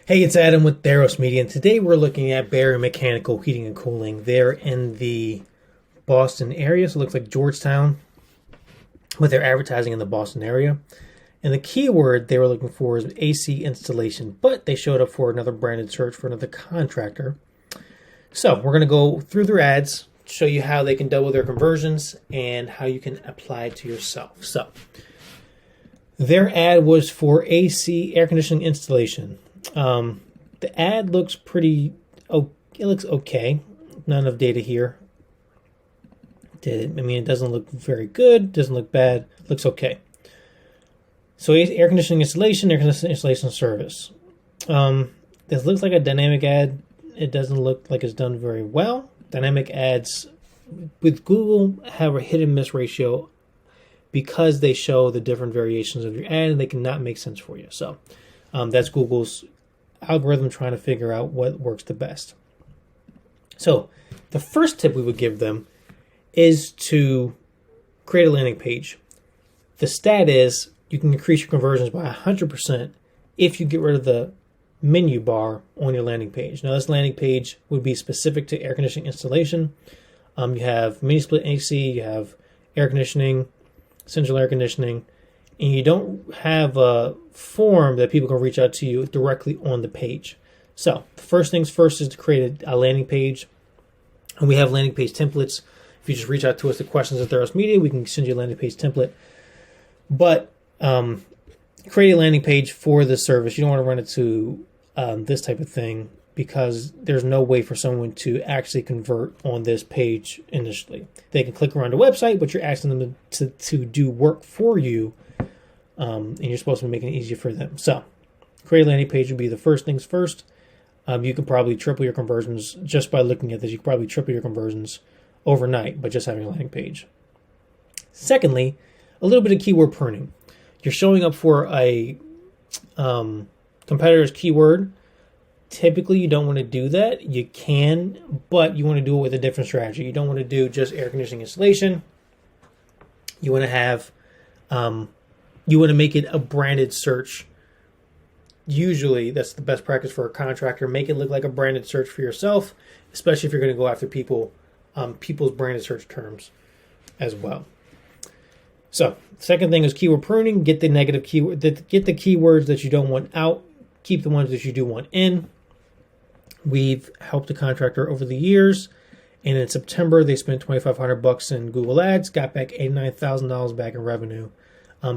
Hey, it's Adam with ROAS Media, and today we're looking at Barry Mechanical Heating and Cooling. They're in the Boston area, so it looks like Georgetown, but they're advertising in the Boston area. And the keyword they were looking for is AC installation, but they showed up for another branded search for another contractor. So we're going to go through their ads, show you how they can double their conversions, and how you can apply it to yourself. So their ad was for AC air conditioning installation. The ad looks pretty, it looks okay. Not enough data here. It doesn't look very good, doesn't look bad, looks okay. So air conditioning installation, air conditioning installation service. This looks like a dynamic ad. It doesn't look like it's done very well. Dynamic ads with Google have a hit and miss ratio because they show the different variations of your ad and they cannot make sense for you. So that's Google's algorithm trying to figure out what works the best. So the first tip we would give them is to create a landing page. The stat is you can increase your conversions by 100% if you get rid of the menu bar on your landing page. Now this landing page would be specific to air conditioning installation. You have mini split AC, you have air conditioning, central air conditioning, and you don't have a form that people can reach out to you directly on the page. So first things first is to create a landing page. And we have landing page templates. If you just reach out to us, the questions at ROAS Media, we can send you a landing page template. But create a landing page for this service. You don't want to run into this type of thing because there's no way for someone to actually convert on this page initially. They can click around the website, but you're asking them to do work for you. And you're supposed to be making it easier for them. So, create a landing page would be the first things first. You can probably triple your conversions just by looking at this. You can probably triple your conversions overnight by just having a landing page. Secondly, a little bit of keyword pruning. You're showing up for a competitor's keyword. Typically, you don't want to do that. You can, but you want to do it with a different strategy. You don't want to do just air conditioning installation. You want to have you want to make it a branded search. Usually, that's the best practice for a contractor. Make it look like a branded search for yourself, especially if you're going to go after people's branded search terms as well. So, second thing is keyword pruning. Get the negative keyword. Get the keywords that you don't want out. Keep the ones that you do want in. We've helped a contractor over the years, and in September they spent $2,500 in Google Ads, got back $89,000 back in revenue.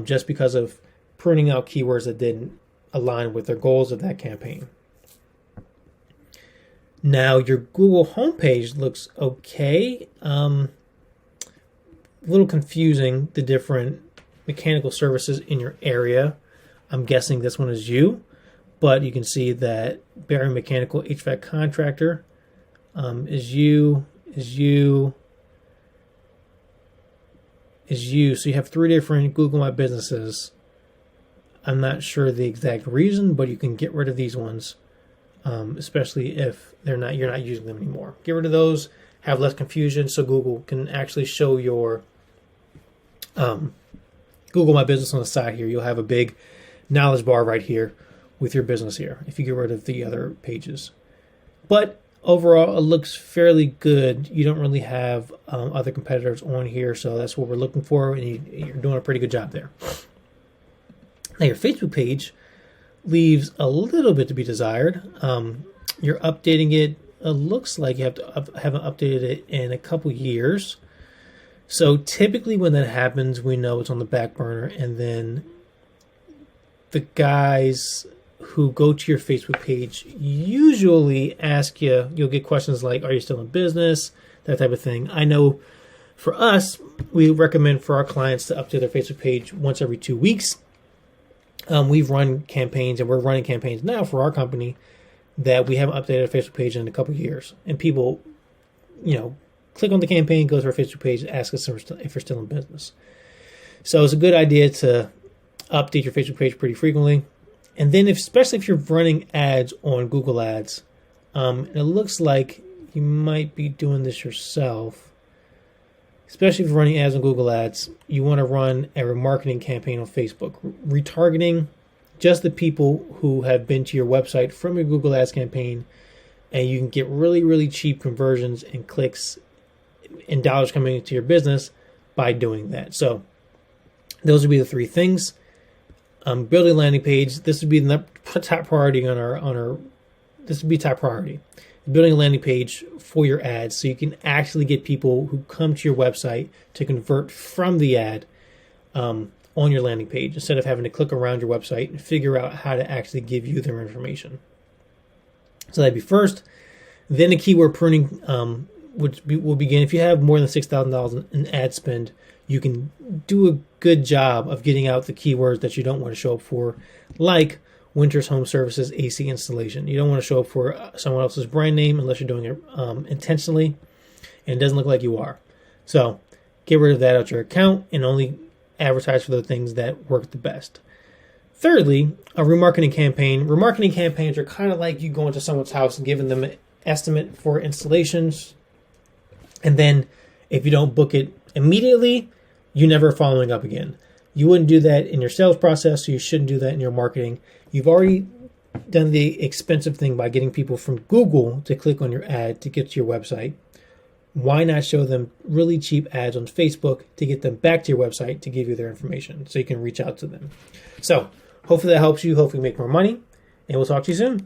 Just because of pruning out keywords that didn't align with their goals of that campaign. Now, your Google homepage looks okay. A little confusing, the different mechanical services in your area. I'm guessing this one is you, but you can see that Barry Mechanical HVAC Contractor is you. So you have 3 different Google My Businesses. I'm not sure the exact reason, but you can get rid of these ones, especially if you're not using them anymore. Get rid of those, have less confusion, so Google can actually show your Google My Business on the side here. You'll have a big knowledge bar right here with your business here if you get rid of the other pages. But overall, it looks fairly good. You don't really have other competitors on here, so that's what we're looking for, and you're doing a pretty good job there. Now, your Facebook page leaves a little bit to be desired. You're updating it. It looks like you haven't updated it in a couple years. So typically when that happens, we know it's on the back burner, and then the guys who go to your Facebook page usually ask you, you'll get questions like, are you still in business? That type of thing. I know for us, we recommend for our clients to update their Facebook page once every 2 weeks. We've run campaigns, and we're running campaigns now for our company that we haven't updated our Facebook page in a couple of years. And people, click on the campaign, go to our Facebook page, ask us if we're still in business. So it's a good idea to update your Facebook page pretty frequently. And then, especially if you're running ads on Google Ads, it looks like you might be doing this yourself. Especially if you're running ads on Google Ads, you want to run a remarketing campaign on Facebook. Retargeting just the people who have been to your website from your Google Ads campaign, and you can get really, really cheap conversions and clicks and dollars coming into your business by doing that. So those would be the three things. Building a landing page. This would be the top priority on our. This would be top priority. Building a landing page for your ads, so you can actually get people who come to your website to convert from the ad on your landing page, instead of having to click around your website and figure out how to actually give you their information. So that'd be first. Then the keyword pruning will begin. If you have more than $6,000 in ad spend, you can do a good job of getting out the keywords that you don't want to show up for, like Winter's Home Services AC installation. You don't want to show up for someone else's brand name unless you're doing it intentionally and it doesn't look like you are. So get rid of that out your account and only advertise for the things that work the best. Thirdly, a remarketing campaign. Remarketing campaigns are kind of like you going to someone's house and giving them an estimate for installations. And then if you don't book it immediately, you're never following up again. You wouldn't do that in your sales process, so you shouldn't do that in your marketing. You've already done the expensive thing by getting people from Google to click on your ad to get to your website. Why not show them really cheap ads on Facebook to get them back to your website to give you their information so you can reach out to them? So hopefully that helps you. Hopefully you make more money, and we'll talk to you soon.